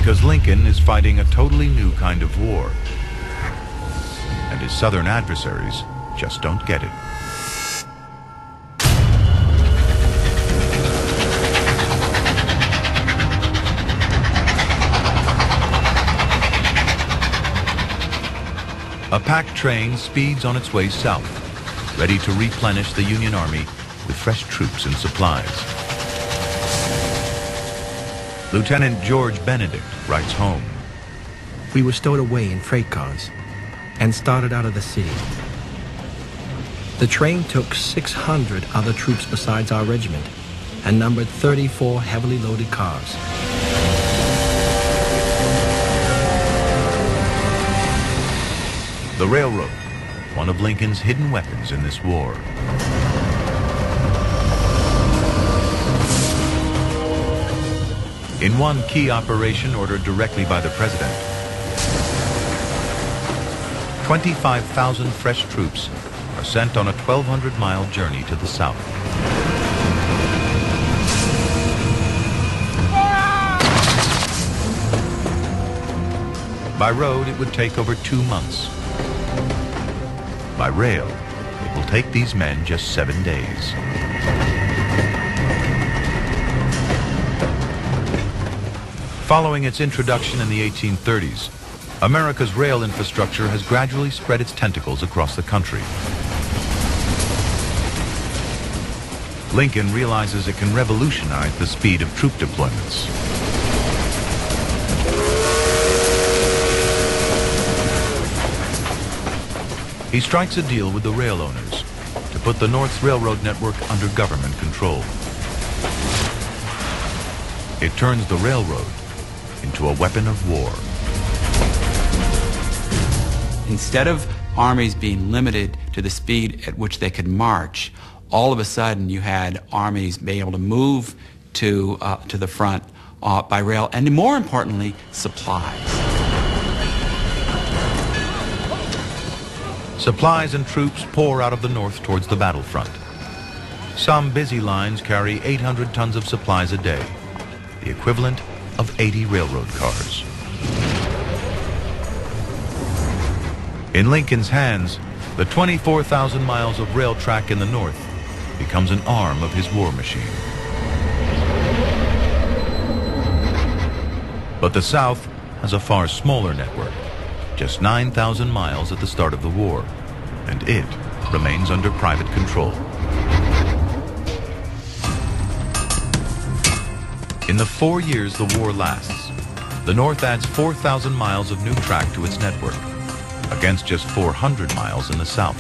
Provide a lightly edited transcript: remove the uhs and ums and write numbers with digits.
because Lincoln is fighting a totally new kind of war. And his Southern adversaries just don't get it. A packed train speeds on its way south, ready to replenish the Union Army with fresh troops and supplies. Lieutenant George Benedict writes home. We were stowed away in freight cars and started out of the city. The train took 600 other troops besides our regiment and numbered 34 heavily loaded cars. The railroad, one of Lincoln's hidden weapons in this war. In one key operation ordered directly by the president, 25,000 fresh troops are sent on a 1,200-mile journey to the south. By road, it would take over 2 months. By rail, it will take these men just 7 days. Following its introduction in the 1830s, America's rail infrastructure has gradually spread its tentacles across the country. Lincoln realizes it can revolutionize the speed of troop deployments. He strikes a deal with the rail owners to put the North's railroad network under government control. It turns the railroad into a weapon of war. Instead of armies being limited to the speed at which they could march, all of a sudden you had armies being able to move to the front by rail, and more importantly, supplies. Supplies and troops pour out of the north towards the battlefront. Some busy lines carry 800 tons of supplies a day, the equivalent of 80 railroad cars. In Lincoln's hands, the 24,000 miles of rail track in the north becomes an arm of his war machine. But the South has a far smaller network, just 9,000 miles at the start of the war, and it remains under private control. In the 4 years the war lasts, the North adds 4,000 miles of new track to its network, against just 400 miles in the South.